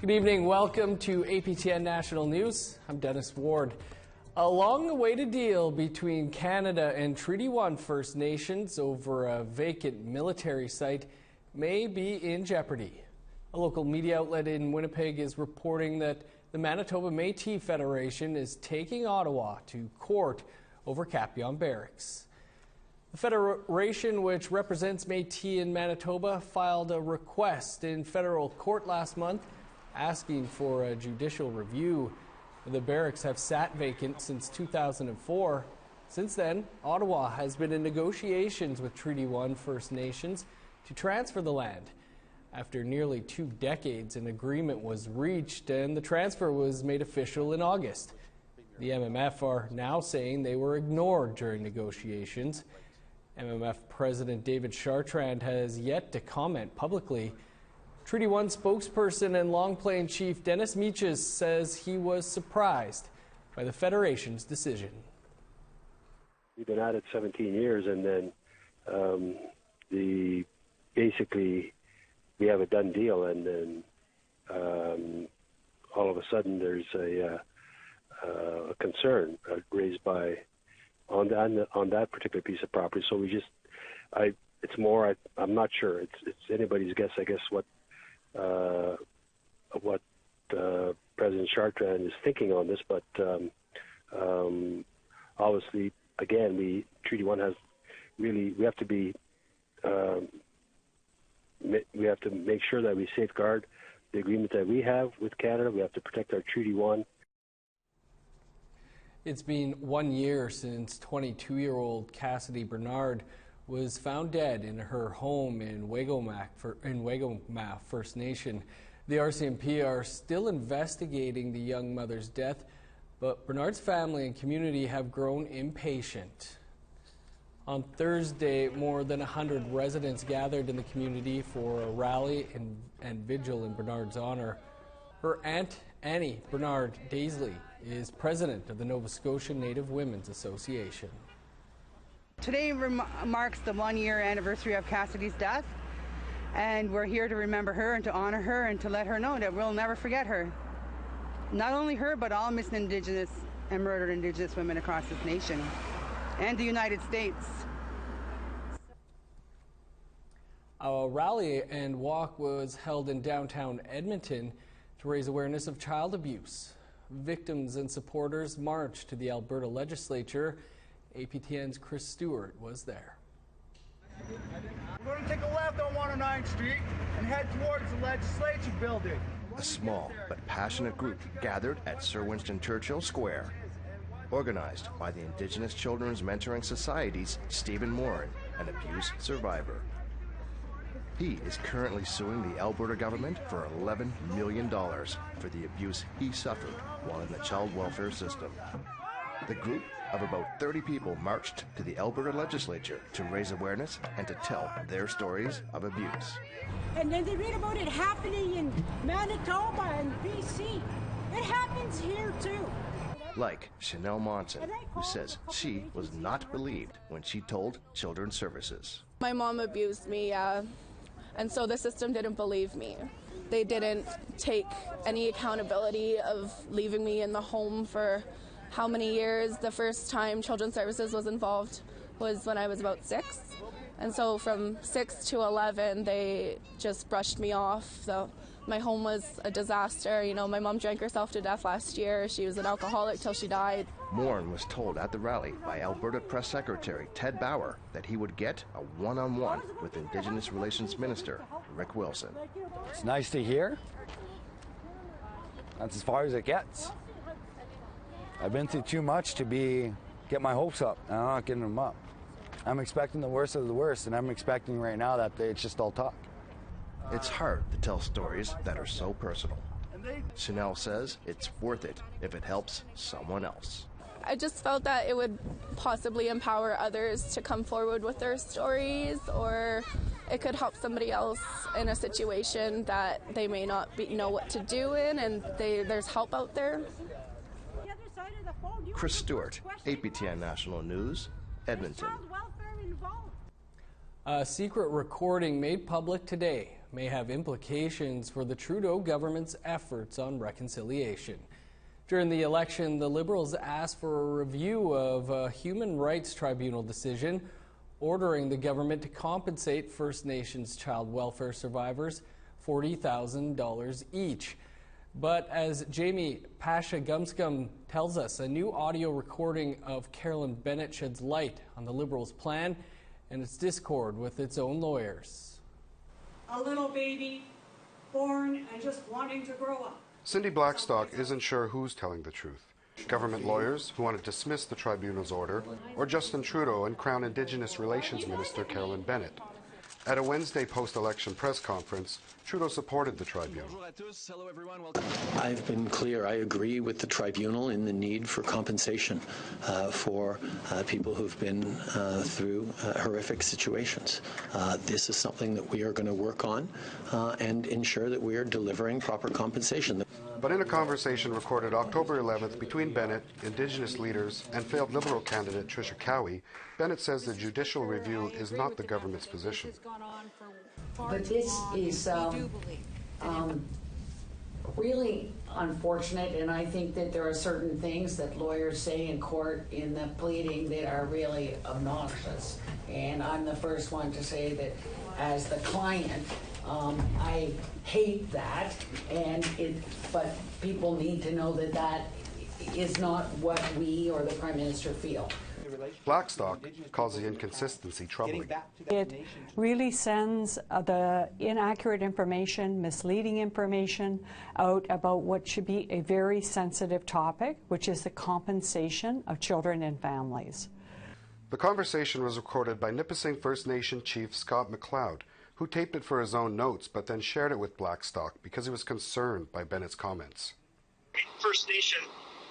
Good evening. Welcome to APTN National News. I'm Dennis Ward. A long-awaited deal between Canada and Treaty 1 First Nations over a vacant military site may be in jeopardy. A local media outlet in Winnipeg is reporting that the Manitoba Métis Federation is taking Ottawa to court over Capillon Barracks. The federation, which represents Métis in Manitoba, filed a request in federal court last month asking for a judicial review. The barracks have sat vacant since 2004. Since then, Ottawa has been in negotiations with Treaty 1 First Nations to transfer the land. After nearly 2 decades, an agreement was reached and the transfer was made official in August. The MMF are now saying they were ignored during negotiations. MMF President David Chartrand has yet to comment publicly. Treaty 1 spokesperson and Long Plain Chief Dennis Meaches says he was surprised by the Federation's decision. We've been at it 17 years, and then basically we have a done deal, and then all of a sudden there's a concern raised by on that particular piece of property. So I'm not sure. It's anybody's guess, I guess, what President Chartrand is thinking on this, but obviously, again, Treaty 1 has really, we have to make sure that we safeguard the agreement that we have with Canada. We have to protect our Treaty 1. It's been 1 year since 22-year-old Cassidy Bernard was found dead in her home in Wagomac First Nation. The RCMP are still investigating the young mother's death, but Bernard's family and community have grown impatient. On Thursday, more than 100 residents gathered in the community for a rally and vigil in Bernard's honor. Her aunt, Annie Bernard Daisley, is president of the Nova Scotia Native Women's Association. Today marks the 1-year anniversary of Cassidy's death, and we're here to remember her and to honor her and to let her know that we'll never forget her. Not only her, but all missing Indigenous and murdered Indigenous women across this nation and the United States. A rally and walk was held in downtown Edmonton to raise awareness of child abuse. Victims and supporters marched to the Alberta Legislature. APTN's Chris Stewart was there. We're going to take a left on 109th Street and head towards the Legislature building. A small but passionate group gathered at Sir Winston Churchill Square, organized by the Indigenous Children's Mentoring Society's Stephen Morin, an abuse survivor. He is currently suing the Alberta government for $11 million for the abuse he suffered while in the child welfare system. The group of about 30 people marched to the Alberta Legislature to raise awareness and to tell their stories of abuse. And then they read about it happening in Manitoba and BC. It happens here too. Like Chanel Monson, who says she was not believed when she told Children's Services. My mom abused me, and so the system didn't believe me. They didn't take any accountability of leaving me in the home for how many years. The first time Children's Services was involved was when I was about 6. And so from 6 to 11, they just brushed me off. So my home was a disaster. You know, my mom drank herself to death last year. She was an alcoholic till she died. Morin was told at the rally by Alberta Press Secretary Ted Bauer that he would get a one-on-one with Indigenous Relations Minister Rick Wilson. It's nice to hear. That's as far as it gets. I've been through too much to get my hopes up, and I'm not getting them up. I'm expecting the worst of the worst, and I'm expecting right now that it's just all talk. It's hard to tell stories that are so personal. Chanel says it's worth it if it helps someone else. I just felt that it would possibly empower others to come forward with their stories, or it could help somebody else in a situation that they may not know what to do in, and there's help out there. Chris Stewart, APTN National News, Edmonton. A secret recording made public today may have implications for the Trudeau government's efforts on reconciliation. During the election, the Liberals asked for a review of a Human Rights Tribunal decision ordering the government to compensate First Nations child welfare survivors $40,000 each. But as Jamie Pasha-Gumscum tells us, a new audio recording of Carolyn Bennett sheds light on the Liberals' plan and its discord with its own lawyers. A little baby born and just wanting to grow up. Cindy Blackstock isn't sure who's telling the truth. Government lawyers who want to dismiss the tribunal's order, or Justin Trudeau and Crown Indigenous Relations Minister Carolyn Bennett. At a Wednesday post-election press conference, Trudeau supported the tribunal. I've been clear. I agree with the tribunal in the need for compensation for people who've been through horrific situations. This is something that we are going to work on and ensure that we are delivering proper compensation. But in a conversation recorded October 11th between Bennett, Indigenous leaders, and failed Liberal candidate Tricia Cowie, Bennett says the judicial review is not the government's position. But this is really unfortunate, and I think that there are certain things that lawyers say in court in the pleading that are really obnoxious. And I'm the first one to say that as the client, I hate that, but people need to know that that is not what we or the Prime Minister feel. Blackstock calls the inconsistency troubling. It really sends the inaccurate information, misleading information out about what should be a very sensitive topic, which is the compensation of children and families. The conversation was recorded by Nipissing First Nation Chief Scott McLeod, who taped it for his own notes but then shared it with Blackstock because he was concerned by Bennett's comments. First Nation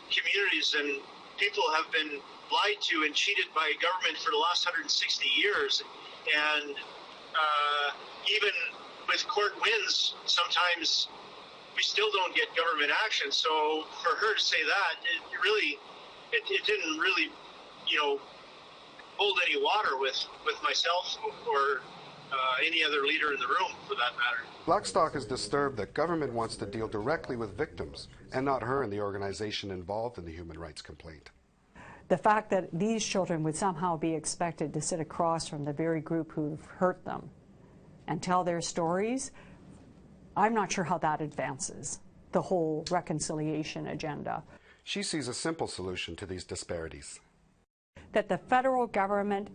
communities and people have been lied to and cheated by government for the last 160 years, and even with court wins, sometimes we still don't get government action. So for her to say that, it didn't really, hold any water with myself or any other leader in the room, for that matter. Blackstock is disturbed that government wants to deal directly with victims and not her and the organization involved in the human rights complaint. The fact that these children would somehow be expected to sit across from the very group who've hurt them and tell their stories, I'm not sure how that advances the whole reconciliation agenda. She sees a simple solution to these disparities. That the federal government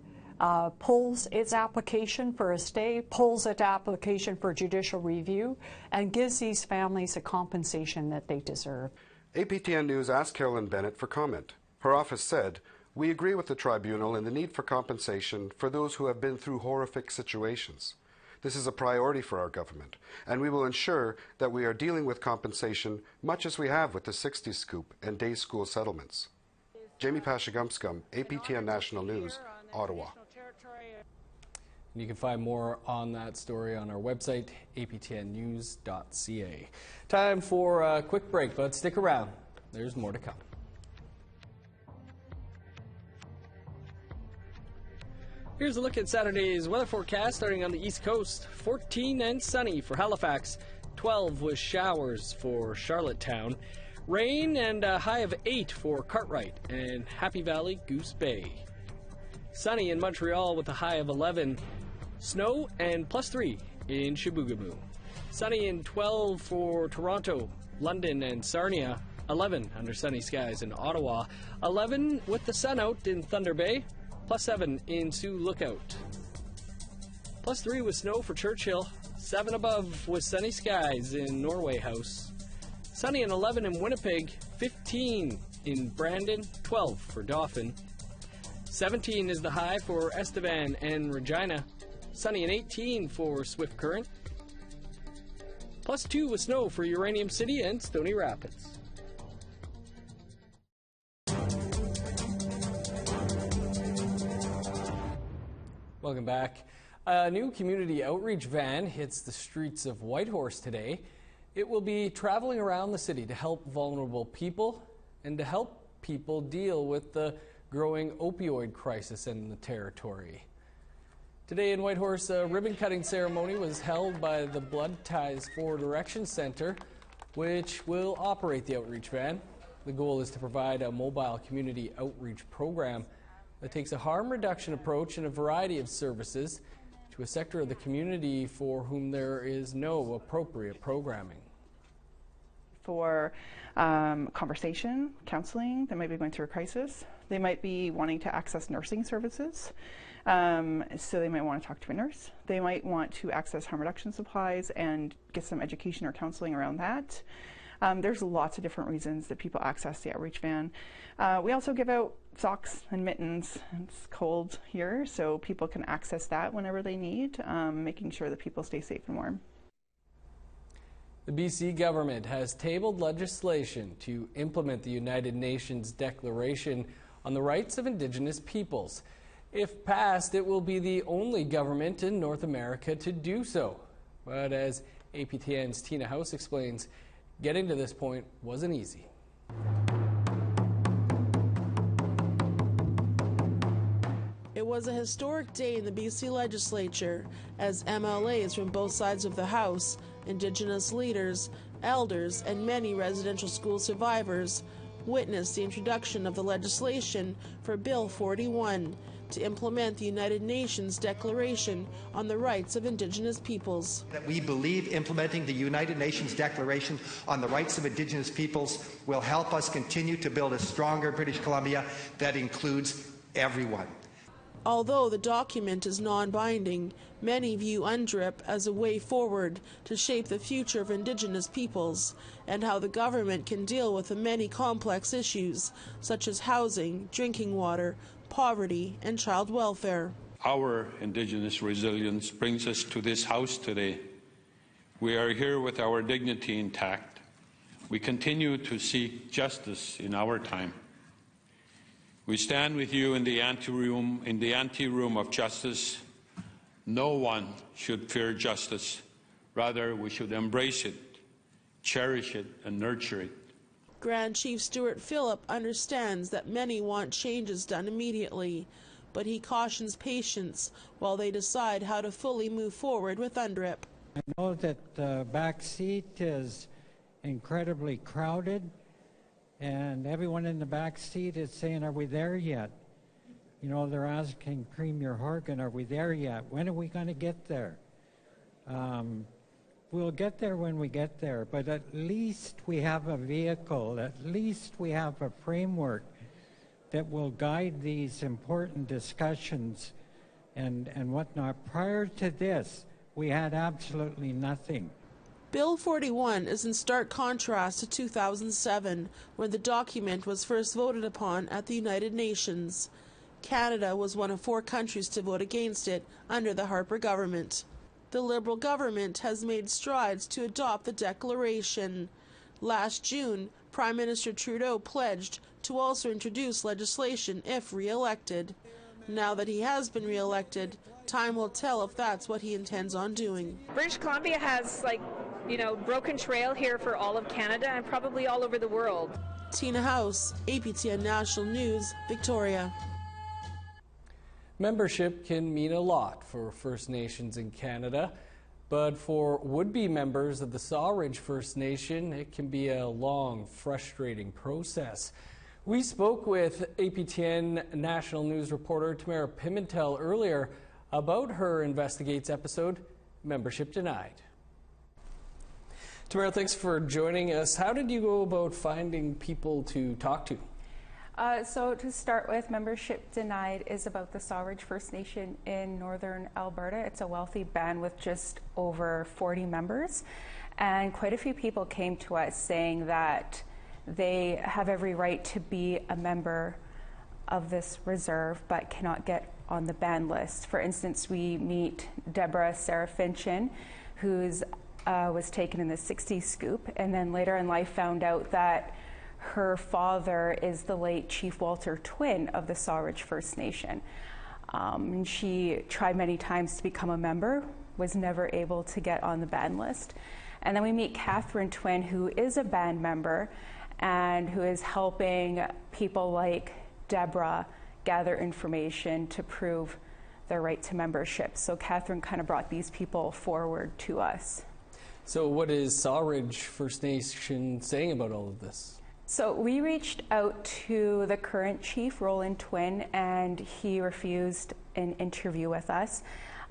pulls its application for a stay, pulls its application for judicial review, and gives these families a compensation that they deserve. APTN News asked Carolyn Bennett for comment. Her office said, "We agree with the tribunal in the need for compensation for those who have been through horrific situations. This is a priority for our government, and we will ensure that we are dealing with compensation much as we have with the 60s scoop and day school settlements." Jamie Pasha-Gumscum, APTN National News, Ottawa. You can find more on that story on our website, aptnnews.ca. Time for a quick break, but stick around. There's more to come. Here's a look at Saturday's weather forecast starting on the East Coast. 14 and sunny for Halifax, 12 with showers for Charlottetown, rain and a high of 8 for Cartwright and Happy Valley, Goose Bay. Sunny in Montreal with a high of 11, snow and +3 in Chibougamau. Sunny and 12 for Toronto, London and Sarnia, 11 under sunny skies in Ottawa, 11 with the sun out in Thunder Bay, +7 in Sioux Lookout. +3 with snow for Churchill, 7 above with sunny skies in Norway House. Sunny and 11 in Winnipeg, 15 in Brandon, 12 for Dauphin. 17 is the high for Estevan and Regina. Sunny and 18 for Swift Current. +2 with snow for Uranium City and Stony Rapids. Welcome back. A new community outreach van hits the streets of Whitehorse today. It will be traveling around the city to help vulnerable people and to help people deal with the growing opioid crisis in the territory. Today in Whitehorse, a ribbon-cutting ceremony was held by the Blood Ties Forward Direction Centre, which will operate the outreach van. The goal is to provide a mobile community outreach program that takes a harm reduction approach in a variety of services to a sector of the community for whom there is no appropriate programming. For conversation, counseling, they might be going through a crisis. They might be wanting to access nursing services, so they might want to talk to a nurse. They might want to access harm reduction supplies and get some education or counseling around that. There's lots of different reasons that people access the outreach van. We also give out socks and mittens. It's cold here, so people can access that whenever they need, making sure that people stay safe and warm. The BC government has tabled legislation to implement the United Nations Declaration on the Rights of Indigenous Peoples. If passed, it will be the only government in North America to do so. But as APTN's Tina House explains, getting to this point wasn't easy. It was a historic day in the BC legislature as MLAs from both sides of the House, Indigenous leaders, elders, and many residential school survivors witnessed the introduction of the legislation for Bill 41 to implement the United Nations Declaration on the Rights of Indigenous Peoples. That we believe implementing the United Nations Declaration on the Rights of Indigenous Peoples will help us continue to build a stronger British Columbia that includes everyone. Although the document is non-binding, many view UNDRIP as a way forward to shape the future of Indigenous peoples and how the government can deal with the many complex issues such as housing, drinking water, poverty, and child welfare. Our Indigenous resilience brings us to this House today. We are here with our dignity intact. We continue to seek justice in our time. We stand with you in the anteroom of justice. No one should fear justice. Rather, we should embrace it, cherish it, and nurture it. Grand Chief Stuart Phillip understands that many want changes done immediately, but he cautions patience while they decide how to fully move forward with UNDRIP. I know that the back seat is incredibly crowded, and everyone in the back seat is saying, are we there yet? You know, they're asking Premier Horgan, are we there yet? When are we going to get there? We'll get there when we get there, but at least we have a vehicle, at least we have a framework that will guide these important discussions and whatnot. Prior to this, we had absolutely nothing. Bill 41 is in stark contrast to 2007, when the document was first voted upon at the United Nations. Canada was one of 4 countries to vote against it under the Harper government. The Liberal government has made strides to adopt the declaration. Last June, Prime Minister Trudeau pledged to also introduce legislation if re-elected. Now that he has been re-elected, time will tell if that's what he intends on doing. British Columbia has, broken trail here for all of Canada and probably all over the world. Tina House, APTN National News, Victoria. Membership can mean a lot for First Nations in Canada, but for would-be members of the Sawridge First Nation, it can be a long, frustrating process. We spoke with APTN National News reporter Tamara Pimentel earlier about her Investigates episode, Membership Denied. Tamara, thanks for joining us. How did you go about finding people to talk to? So to start with, Membership Denied is about the Sawridge First Nation in northern Alberta. It's a wealthy band with just over 40 members, and quite a few people came to us saying that they have every right to be a member of this reserve but cannot get on the band list. For instance, we meet Deborah Serafinchin, who's was taken in the 60s scoop, and then later in life found out that her father is the late Chief Walter Twin of the Sawridge First Nation. And she tried many times to become a member, was never able to get on the band list. And then we meet Catherine Twin, who is a band member and who is helping people like Deborah gather information to prove their right to membership. So Catherine kind of brought these people forward to us. So what is Sawridge First Nation saying about all of this? So we reached out to the current chief, Roland Twin, and he refused an interview with us.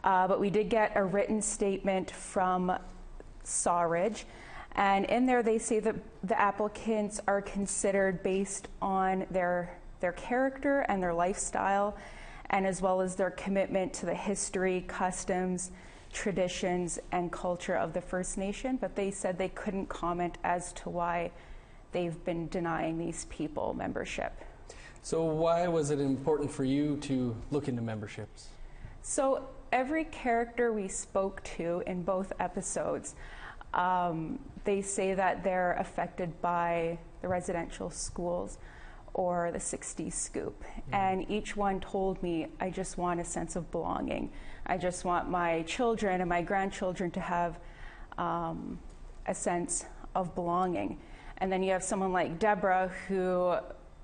But we did get a written statement from Sawridge, and in there they say that the applicants are considered based on their character and their lifestyle, and as well as their commitment to the history, customs, traditions, and culture of the First Nation. But they said they couldn't comment as to why they've been denying these people membership. So why was it important for you to look into memberships? So every character we spoke to in both episodes, they say that they're affected by the residential schools or the 60s scoop. And each one told me, I just want a sense of belonging. I just want my children and my grandchildren to have a sense of belonging. And then you have someone like Deborah, who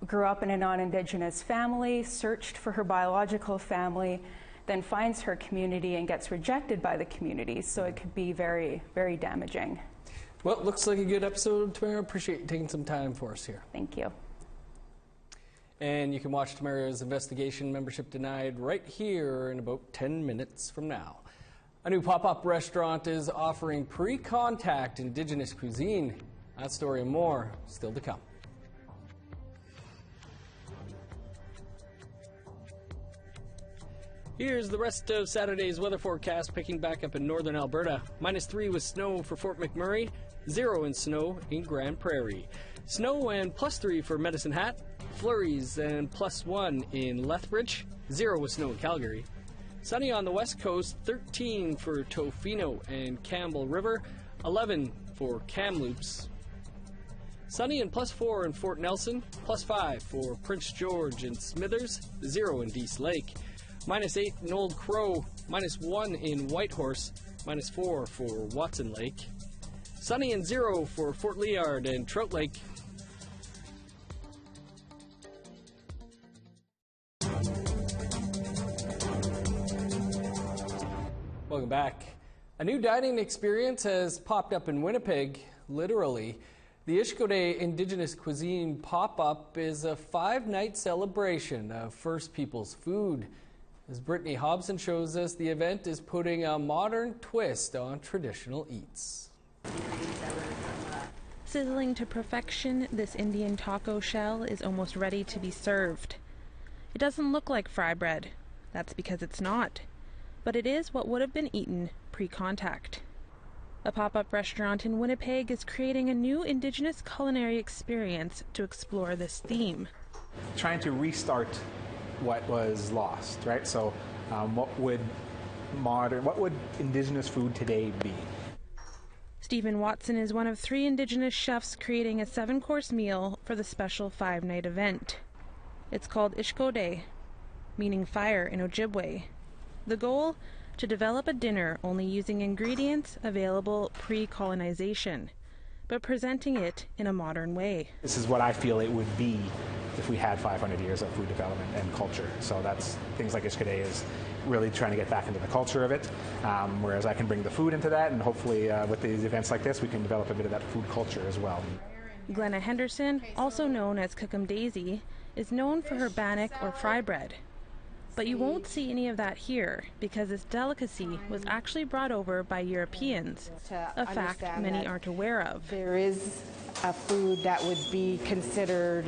grew up in a non-Indigenous family, searched for her biological family, then finds her community and gets rejected by the community. So it could be very, very damaging. Well, it looks like a good episode, Tamara. Appreciate you taking some time for us here. Thank you. And you can watch Tamara's investigation, Membership Denied, right here in about 10 minutes from now. A new pop-up restaurant is offering pre-contact Indigenous cuisine. That story and more still to come. Here's the rest of Saturday's weather forecast, picking back up in northern Alberta. -3 with snow for Fort McMurray, 0 in snow in Grand Prairie. Snow and +3 for Medicine Hat, flurries and +1 in Lethbridge, 0 with snow in Calgary. Sunny on the west coast, 13 for Tofino and Campbell River, 11 for Kamloops. Sunny and +4 in Fort Nelson, +5 for Prince George and Smithers, 0 in Dease Lake. -8 in Old Crow, -1 in Whitehorse, -4 for Watson Lake. Sunny and 0 for Fort Liard and Trout Lake. Welcome back. A new dining experience has popped up in Winnipeg, literally. The Ishkode Indigenous Cuisine Pop-Up is a 5-night celebration of First Peoples food. As Brittany Hobson shows us, the event is putting a modern twist on traditional eats. Sizzling to perfection, this Indian taco shell is almost ready to be served. It doesn't look like fry bread. That's because it's not. But it is what would have been eaten pre-contact. A pop-up restaurant in Winnipeg is creating a new Indigenous culinary experience to explore this theme. Trying to restart what was lost, right? So what would Indigenous food today be? Stephen Watson is one of 3 Indigenous chefs creating a 7-course meal for the special 5-night event. It's called Ishkode, meaning fire in Ojibwe. The goal? To develop a dinner only using ingredients available pre-colonization, but presenting it in a modern way. This is what I feel it would be if we had 500 years of food development and culture. So that's things like Ishkode is really trying to get back into the culture of it, whereas I can bring the food into that, and hopefully with these events like this we can develop a bit of that food culture as well. Glenna Henderson, also known as Cookum Daisy, is known for her bannock or fry bread. But you won't see any of that here because this delicacy was actually brought over by Europeans, a fact many aren't aware of. There is a food that would be considered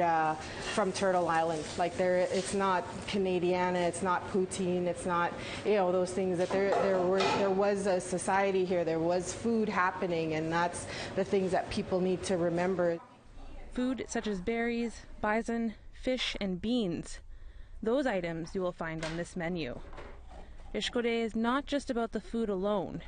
from Turtle Island. Like it's not Canadiana, it's not poutine, it's not those things. That there was a society here, there was food happening, and that's the things that people need to remember. Food such as berries, bison, fish, and beans. Those items you will find on this menu. Ishkode is not just about the food alone.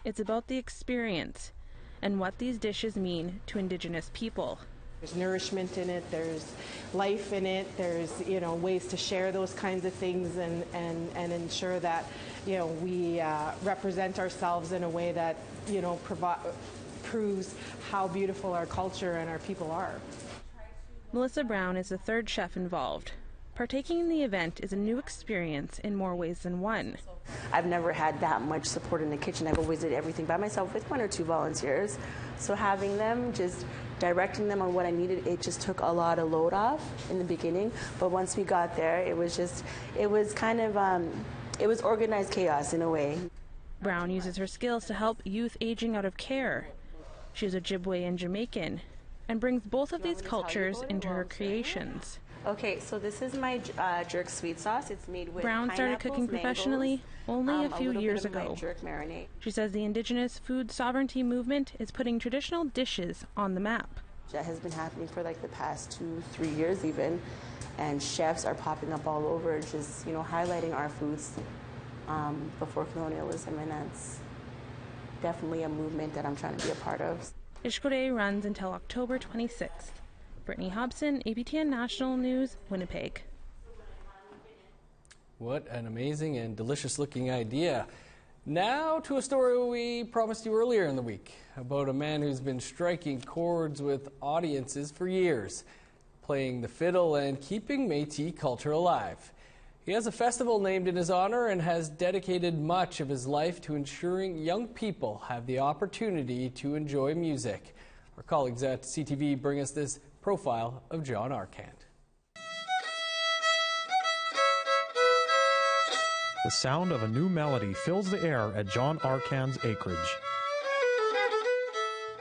It's about the experience and what these dishes mean to Indigenous people. There's nourishment in it, there's life in it, there's ways to share those kinds of things and ensure that we represent ourselves in a way that proves how beautiful our culture and our people are. Melissa Brown is the 3rd chef involved. partaking in the event is a new experience in more ways than one. I've never had that much support in the kitchen. I've always did everything by myself with 1 or 2 volunteers. So having them, just directing them on what I needed, it just took a lot of load off in the beginning. But once we got there, it was organized chaos in a way. Brown uses her skills to help youth aging out of care. She's Ojibwe and Jamaican, and brings both of these cultures into her creations. Okay, so this is my jerk sweet sauce. It's made with Brown started cooking professionally only a few years ago. Jerk marinade. She says the Indigenous food sovereignty movement is putting traditional dishes on the map. That has been happening for like the past 2-3 years even, and chefs are popping up all over, just highlighting our foods before colonialism, and that's definitely a movement that I'm trying to be a part of. Ishko Day runs until October 26th. Brittany Hobson, APTN National News, Winnipeg. What an amazing and delicious looking idea. Now to a story we promised you earlier in the week about a man who's been striking chords with audiences for years, playing the fiddle and keeping Métis culture alive. He has a festival named in his honor and has dedicated much of his life to ensuring young people have the opportunity to enjoy music. Our colleagues at CTV bring us this profile of John Arcand. The sound of a new melody fills the air at John Arcand's acreage.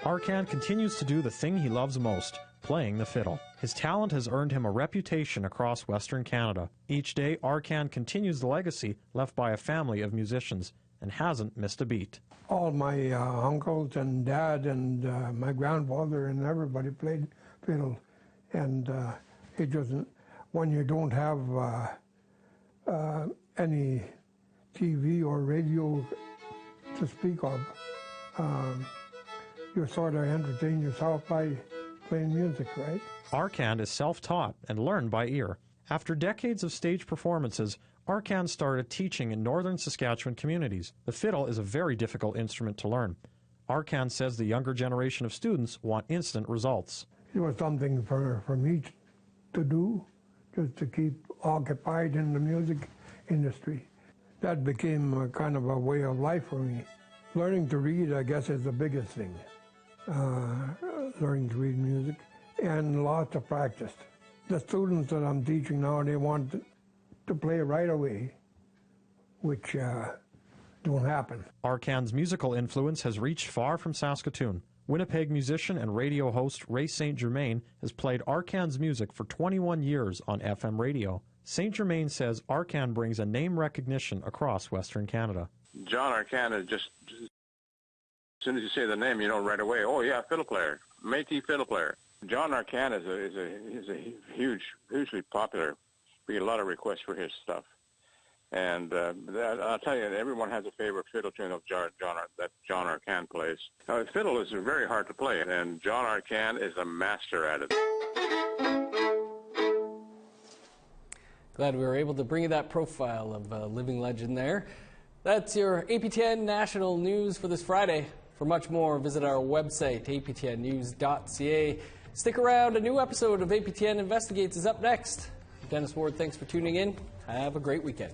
Arcand continues to do the thing he loves most, playing the fiddle. His talent has earned him a reputation across Western Canada. Each day, Arcand continues the legacy left by a family of musicians and hasn't missed a beat. All my uncles and dad and my grandfather and everybody played fiddle, and it doesn't, when you don't have any TV or radio to speak of, you sort of entertain yourself by playing music, right? Arcand is self-taught and learned by ear. After decades of stage performances, Arcand started teaching in northern Saskatchewan communities. The fiddle is a very difficult instrument to learn. Arcand says the younger generation of students want instant results. It was something for me to do, just to keep occupied in the music industry. That became a kind of a way of life for me. Learning to read, I guess, is the biggest thing. Learning to read music, and lots of practice. The students that I'm teaching now, they want to play right away, which don't happen. Arcand's musical influence has reached far from Saskatoon. Winnipeg musician and radio host Ray St. Germain has played Arcand's music for 21 years on FM radio. St. Germain says Arcand brings a name recognition across Western Canada. John Arcand is just, as soon as you say the name, you know right away, oh yeah, fiddle player, Métis fiddle player. John Arcand is a hugely popular. We get a lot of requests for his stuff. And I'll tell you, everyone has a favorite fiddle tune of that John Arcand plays. Fiddle is very hard to play, and John Arcand is a master at it. Glad we were able to bring you that profile of a living legend there. That's your APTN National News for this Friday. For much more, visit our website, aptnnews.ca. Stick around, a new episode of APTN Investigates is up next. Dennis Ward, thanks for tuning in. Have a great weekend.